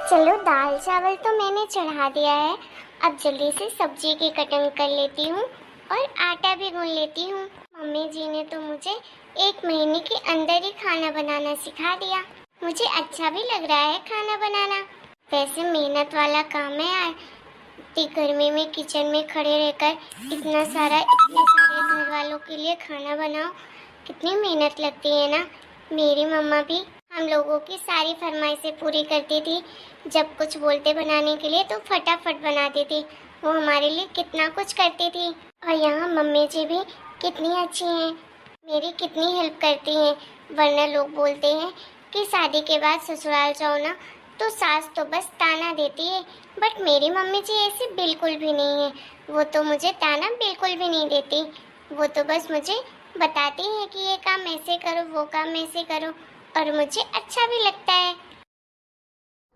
चलो दाल चावल तो मैंने चढ़ा दिया है। अब जल्दी से सब्जी की कटिंग कर लेती हूँ और आटा भी गूंद लेती हूँ। मम्मी जी ने तो मुझे 1 महीने के अंदर ही खाना बनाना सिखा दिया। मुझे अच्छा भी लग रहा है खाना बनाना। वैसे मेहनत वाला काम है यार। इतनी गर्मी में किचन में खड़े रहकर इतने सारे घर वालों के लिए खाना बनाओ, कितनी मेहनत लगती है ना। मेरी मम्मा भी हम लोगों की सारी फरमाइशें पूरी करती थी। जब कुछ बोलते बनाने के लिए तो फटाफट बनाती थी। वो हमारे लिए कितना कुछ करती थी। और यहाँ मम्मी जी भी कितनी अच्छी हैं, मेरी कितनी हेल्प करती हैं। वरना लोग बोलते हैं कि शादी के बाद ससुराल जाओ ना तो सास तो बस ताना देती है, बट मेरी मम्मी जी ऐसी बिल्कुल भी नहीं है। वो तो मुझे ताना बिल्कुल भी नहीं देती। वो तो बस मुझे बताती है कि ये काम ऐसे करो, वो काम ऐसे करो, और मुझे अच्छा भी लगता है।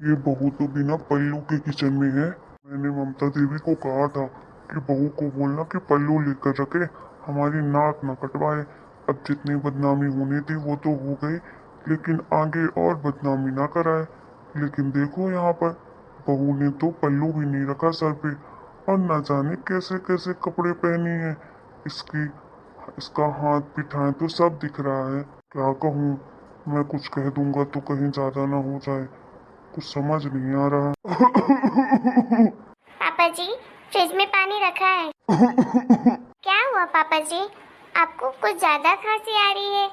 ये बहू तो बिना पल्लू के किचन में है। मैंने ममता देवी को कहा था कि बहू को बोलना कि पल्लू लेकर रखे, हमारी नाक न कटवाए। अब जितनी बदनामी होनी थी वो तो हो गई, लेकिन आगे और बदनामी ना कराए। लेकिन देखो यहाँ पर बहू ने तो पल्लू भी नहीं रखा सर पे, और न जाने कैसे कैसे कपड़े पहनी है। इसकी इसका हाथ पिठाएं तो सब दिख रहा है। क्या कहूँ, मैं कुछ कह दूंगा तो कहीं ज्यादा ना हो जाए। कुछ समझ नहीं आ रहा। पापा जी, फ्रिज में पानी रखा है। क्या हुआ पापा जी, आपको कुछ ज्यादा खांसी आ रही है?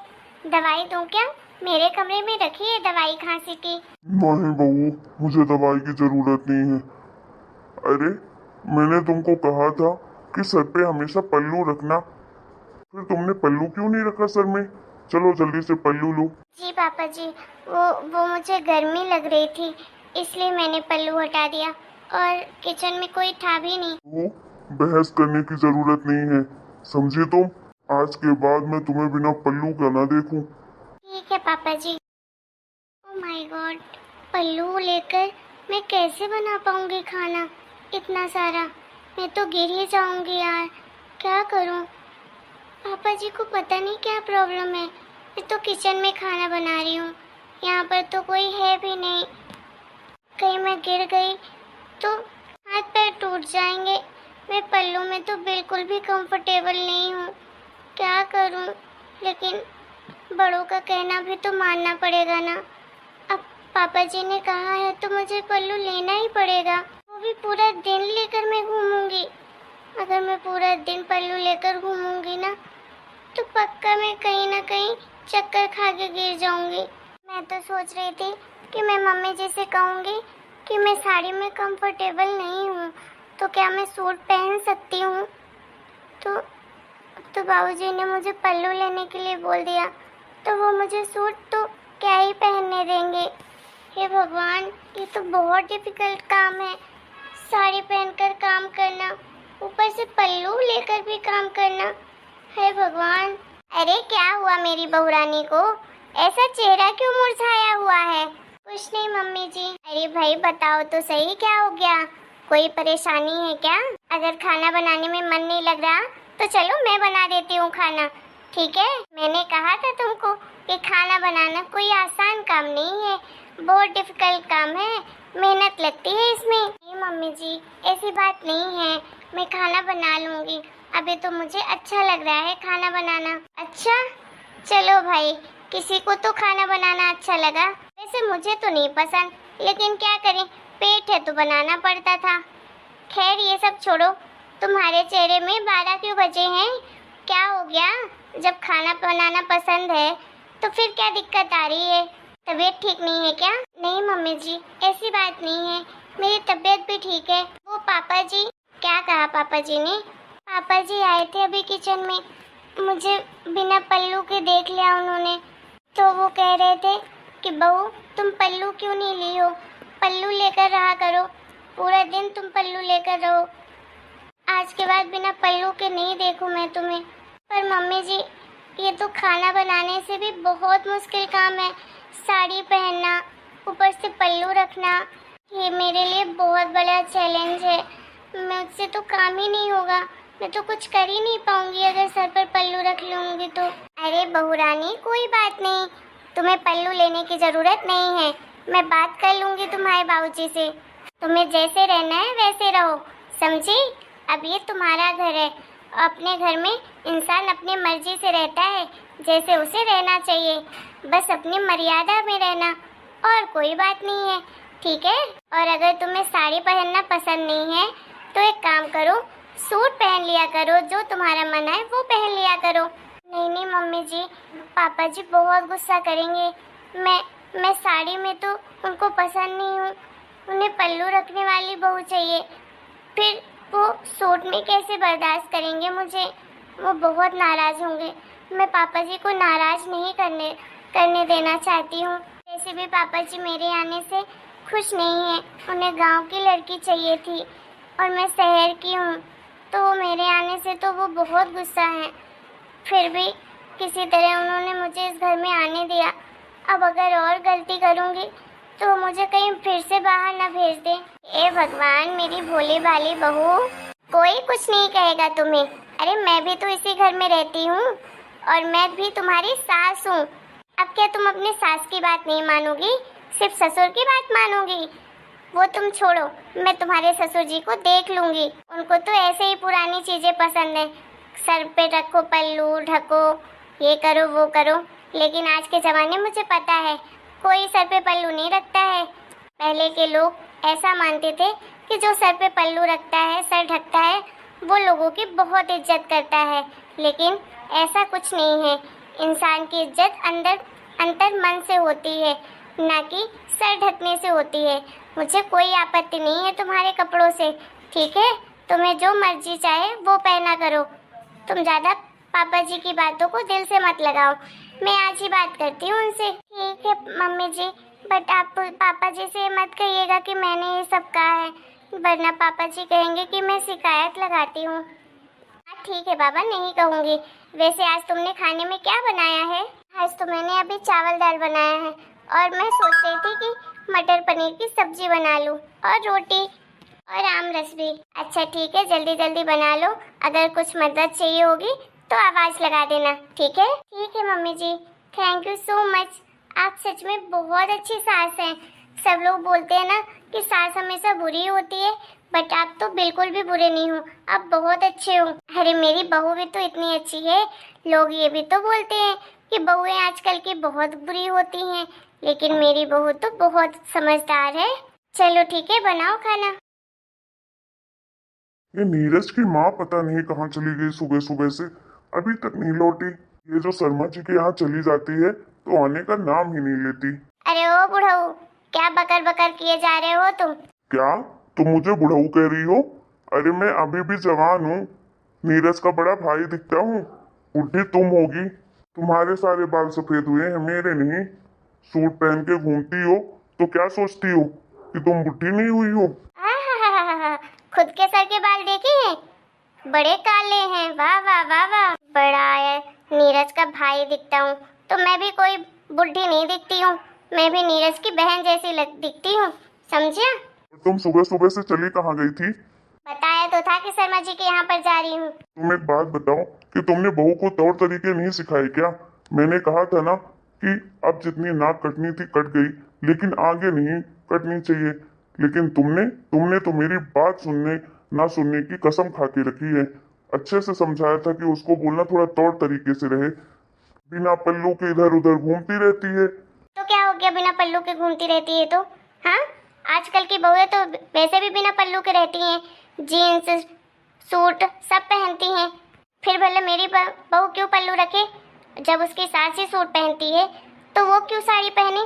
दवाई दूं क्या? मेरे कमरे में रखी है दवाई खांसी की। नहीं बहू, मुझे दवाई की जरूरत नहीं है। अरे, मैंने तुमको कहा था कि सर पे हमेशा पल्लू रखना, फिर तुमने पल्लू क्यों नहीं रखा सर में? चलो जल्दी से पल्लू लो। जी पापा जी, वो मुझे गर्मी लग रही थी, इसलिए मैंने पल्लू हटा दिया। और किचन में कोई था भी नहीं। वो बहस करने की जरूरत नहीं है, समझे तुम? आज के बाद मैं तुम्हें बिना पल्लू का ना देखूं। ठीक है पापा जी। ओह माय गॉड, पल्लू लेकर मैं कैसे बना पाऊंगी खाना इतना सारा? मैं तो गिर ही जाऊंगी यार। क्या करूं? पापा जी को पता नहीं क्या प्रॉब्लम है। मैं तो किचन में खाना बना रही हूँ, यहाँ पर तो कोई है भी नहीं। कहीं मैं गिर गई तो हाथ पैर टूट जाएंगे। मैं पल्लू में तो बिल्कुल भी कंफर्टेबल नहीं हूँ। क्या करूँ? लेकिन बड़ों का कहना भी तो मानना पड़ेगा ना। अब पापा जी ने कहा है तो मुझे पल्लू लेना ही पड़ेगा। वो भी पूरा दिन लेकर मैं घूमूंगी। अगर मैं पूरा दिन पल्लू लेकर घूमूंगी ना तो पक्का मैं कहीं ना कहीं चक्कर खा के गिर जाऊंगी। मैं तो सोच रही थी कि मैं मम्मी जी से कहूंगी कि मैं साड़ी में कंफर्टेबल नहीं हूँ, तो क्या मैं सूट पहन सकती हूँ? तो अब तो बाबूजी ने मुझे पल्लू लेने के लिए बोल दिया, तो वो मुझे सूट तो क्या ही पहनने देंगे। हे भगवान, ये तो बहुत डिफिकल्ट काम है। साड़ी पहनकर काम करना, ऊपर से पल्लू लेकर भी काम करना। हे भगवान। अरे क्या हुआ मेरी बहुरानी को? ऐसा चेहरा क्यों मुरझाया हुआ है? कुछ नहीं मम्मी जी। अरे भाई बताओ तो सही, क्या हो गया? कोई परेशानी है क्या? अगर खाना बनाने में मन नहीं लग रहा तो चलो मैं बना देती हूँ खाना, ठीक है? मैंने कहा था तुमको कि खाना बनाना कोई आसान काम नहीं है, बहुत डिफिकल्ट काम है, मेहनत लगती है इसमें। नहीं मम्मी जी, ऐसी बात नहीं है, मैं खाना बना लूंगी। अभी तो मुझे अच्छा लग रहा है खाना बनाना। अच्छा, चलो भाई, किसी को तो खाना बनाना अच्छा लगा। वैसे मुझे तो नहीं पसंद, लेकिन क्या करें, पेट है तो बनाना पड़ता था। खैर ये सब छोड़ो, तुम्हारे चेहरे में 12 क्यों बजे हैं? क्या हो गया? जब खाना बनाना पसंद है तो फिर क्या दिक्कत आ रही है? तबीयत ठीक नहीं है क्या? नहीं मम्मी जी, ऐसी बात नहीं है, मेरी तबीयत भी ठीक है। वो पापा जी। क्या कहा पापा जी ने? पापा जी आए थे अभी किचन में, मुझे बिना पल्लू के देख लिया उन्होंने। तो वो कह रहे थे कि बहू तुम पल्लू क्यों नहीं ली हो, पल्लू लेकर रहा करो, पूरा दिन तुम पल्लू लेकर रहो। आज के बाद बिना पल्लू के नहीं देखूं मैं तुम्हें। पर मम्मी जी, ये तो खाना बनाने से भी बहुत मुश्किल काम है। साड़ी पहनना, ऊपर से पल्लू रखना, ये मेरे लिए बहुत बड़ा चैलेंज है। मुझसे तो काम ही नहीं होगा, मैं तो कुछ कर ही नहीं पाऊंगी अगर सर पर पल्लू रख लूंगी तो। अरे बहुरानी कोई बात नहीं, तुम्हें पल्लू लेने की जरूरत नहीं है। मैं बात कर लूँगी तुम्हारे बाबूजी से। तुम्हें जैसे रहना है वैसे रहो, समझी? अब ये तुम्हारा घर है। अपने घर में इंसान अपनी मर्जी से रहता है, जैसे उसे रहना चाहिए, बस अपनी मर्यादा में रहना, और कोई बात नहीं है, ठीक है? और अगर तुम्हें साड़ी पहनना पसंद नहीं है तो एक काम करो, सूट पहन लिया करो, जो तुम्हारा मन है वो पहन लिया करो। नहीं नहीं मम्मी जी, पापा जी बहुत गुस्सा करेंगे। मैं साड़ी में तो उनको पसंद नहीं हूँ, उन्हें पल्लू रखने वाली बहू चाहिए। फिर वो सूट में कैसे बर्दाश्त करेंगे मुझे? वो बहुत नाराज़ होंगे। मैं पापा जी को नाराज़ नहीं करने देना चाहती हूँ। वैसे भी पापा जी मेरे आने से खुश नहीं हैं। उन्हें गांव की लड़की चाहिए थी और मैं शहर की हूँ, तो मेरे आने से तो वो बहुत गुस्सा हैं। फिर भी किसी तरह उन्होंने मुझे इस घर में आने दिया। अब अगर और गलती करूँगी तो मुझे कहीं फिर से बाहर न भेज दे। ए भगवान, मेरी भोली भाली बहू, कोई कुछ नहीं कहेगा तुम्हें। अरे मैं भी तो इसी घर में रहती हूँ और मैं भी तुम्हारी सास हूँ। अब क्या तुम अपने सास की बात नहीं मानोगी, सिर्फ ससुर की बात मानोगी? वो तुम छोड़ो, मैं तुम्हारे ससुर जी को देख लूँगी। उनको तो ऐसे ही पुरानी चीज़ें पसंद है, सर पे रखो पल्लू, ढको, ये करो वो करो। लेकिन आज के ज़माने मुझे पता है कोई सर पे पल्लू नहीं रखता है। पहले के लोग ऐसा मानते थे कि जो सर पे पल्लू रखता है, सर ढकता है, वो लोगों की बहुत इज्जत करता है। लेकिन ऐसा कुछ नहीं है। इंसान की इज्जत अंतर मन से होती है, ना कि सर ढकने से होती है। मुझे कोई आपत्ति नहीं है तुम्हारे कपड़ों से, ठीक है? तुम्हें जो मर्जी चाहे वो पहना करो। तुम ज़्यादा पापा जी की बातों को दिल से मत लगाओ। मैं आज ही बात करती हूँ उनसे। ठीक है मम्मी जी, बट आप पापा जी से मत कहिएगा कि मैंने ये सब कहा है, वरना पापा जी कहेंगे कि मैं शिकायत लगाती हूँ। हाँ ठीक है बाबा, नहीं कहूँगी। वैसे आज तुमने खाने में क्या बनाया है? आज तो मैंने अभी चावल दाल बनाया है और मैं सोच रही थी कि मटर पनीर की सब्जी बना लूँ और रोटी और आम रस भी। अच्छा ठीक है, जल्दी जल्दी बना लो। अगर कुछ मदद चाहिए होगी तो आवाज़ लगा देना, ठीक है? ठीक है mummy ji, thank you so much. आप सच में बहुत अच्छी सास हैं। सब लोग बोलते हैं ना कि सास हमेशा बुरी होती है, बट आप तो बिल्कुल भी बुरे नहीं हो, आप बहुत अच्छे हो। अरे मेरी बहू भी तो इतनी अच्छी है। लोग ये भी तो बोलते हैं कि बहुएं आजकल की बहुत बुरी होती हैं, लेकिन मेरी बहू तो बहुत समझदार है। चलो ठीक है, बनाओ खाना। ये नीरज की माँ पता नहीं कहाँ चली गई, सुबह सुबह से अभी तक नहीं लौटी। ये जो शर्मा जी के यहाँ चली जाती है तो आने का नाम ही नहीं लेती। अरे ओ बुढ़ऊ, क्या बकर बकर किए जा रहे हो तुम? क्या तुम मुझे बुढ़ऊ कह रही हो? अरे मैं अभी भी जवान हूँ, नीरज का बड़ा भाई दिखता हूँ। बुढ़ी तुम होगी, तुम्हारे सारे बाल सफेद हुए हैं, मेरे नहीं। सूट पहन के घूमती हो तो क्या सोचती हो कि तुम बुढ़ी नहीं हुई हो? आहाहाहा, खुद के सर के बाल देखे हैं? बड़े काले हैं। वाह वाह वाह वाह, बड़ा है। नीरज का भाई दिखता हूँ तो मैं भी कोई बुढ़ी नहीं दिखती हूँ, मैं भी नीरज की बहन जैसी दिखती हूँ, समझिया? तुम सुबह सुबह से चली कहाँ गई थी? बताया तो था कि शर्मा जी के यहाँ पर जा रही हूँ। तुम एक बात बताओ कि तुमने बहू को तौर तरीके नहीं सिखाए क्या? मैंने कहा था ना कि अब जितनी नाक कटनी थी कट गई, लेकिन आगे नहीं कटनी चाहिए। लेकिन तुमने तो मेरी बात सुनने ना सुनने की कसम खा के रखी है। अच्छे से समझाया था कि उसको बोलना थोड़ा तौर तरीके से रहे, बिना पल्लू के इधर उधर घूमती रहती है। तो क्या हो गया बिना पल्लू के घूमती रहती है तो? हाँ, आजकल की बहुएं तो वैसे भी बिना पल्लू के रहती हैं, जीन्स सूट सब पहनती हैं। फिर भले मेरी बहू क्यों पल्लू रखे? जब उसकी सास ही सूट पहनती है तो वो क्यों साड़ी पहने,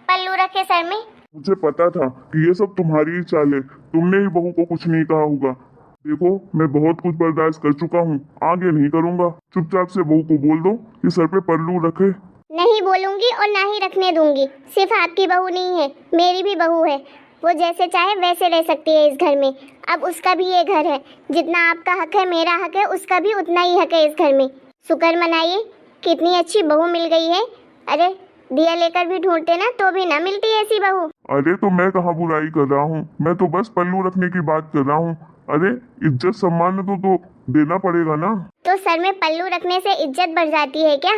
पल्लू रखे सर में? मुझे पता था कि ये सब तुम्हारी ही चाल है, तुमने ही बहू को कुछ नहीं कहा होगा। देखो मैं बहुत कुछ बर्दाश्त कर चुका हूँ, आगे नहीं करूँगा। चुपचाप से बहू को बोल दो कि सर पे पल्लू रखे। नहीं बोलूंगी और ना ही रखने दूंगी। सिर्फ आपकी बहू नहीं है, मेरी भी बहू है। वो जैसे चाहे वैसे रह सकती है इस घर में। अब उसका भी ये घर है, जितना आपका हक है मेरा हक है, उसका भी उतना ही हक है इस घर में। शुक्र मनाइए, कितनी अच्छी बहू मिल गई है। अरे दिया लेकर भी ढूंढते ना तो भी ना मिलती ऐसी बहू। अरे तो मैं कहाँ बुराई कर रहा हूँ, मैं तो बस पल्लू रखने की बात कर रहा हूँ। अरे इज्जत सम्मान तो देना पड़ेगा ना। तो सर में पल्लू रखने से इज्जत बढ़ जाती है क्या?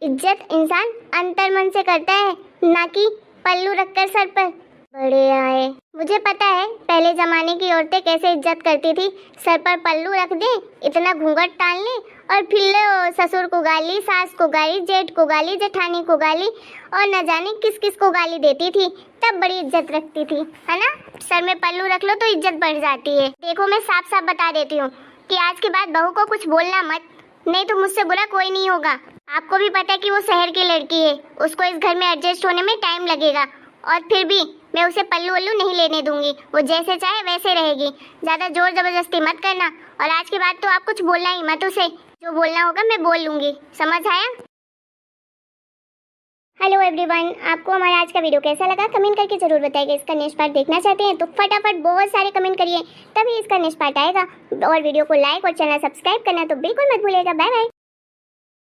इज्जत इंसान अंतर मन से करता है, ना कि पल्लू रखकर सर पर बड़े आए। मुझे पता है पहले जमाने की औरतें कैसे इज्जत करती थी। सर पर पल्लू रख दे, इतना घूंघट टाल ले और फिर लो ससुर को गाली, सास को गाली, जेठ को गाली, जेठानी को गाली और न जाने किस किस को गाली देती थी। तब बड़ी इज्जत रखती थी, है ना। सर में पल्लू रख लो तो इज्जत बढ़ जाती है। देखो मैं साफ साफ बता देती हूँ कि आज के बाद बहू को कुछ बोलना मत, नहीं तो मुझसे बुरा कोई नहीं होगा। आपको भी पता है कि वो शहर की लड़की है, उसको इस घर में एडजस्ट होने में टाइम लगेगा और फिर भी मैं उसे पल्लू वल्लू नहीं लेने दूंगी। वो जैसे चाहे वैसे रहेगी, ज्यादा जोर जबरदस्ती मत करना। और आज के बाद तो आप कुछ बोलना ही मत उसे, जो बोलना होगा मैं बोल लूंगी, समझ आया। हेलो एवरीवन, आपको हमारा आज का वीडियो कैसा लगा कमेंट करके जरूर बताइएगा। इसका नेक्स्ट पार्ट देखना चाहते हैं तो फटाफट बहुत सारे कमेंट करिए, तभी इसका नेक्स्ट पार्ट आएगा। और वीडियो को लाइक और चैनल सब्सक्राइब करना तो बिल्कुल मत भूलिएगा। Bye bye.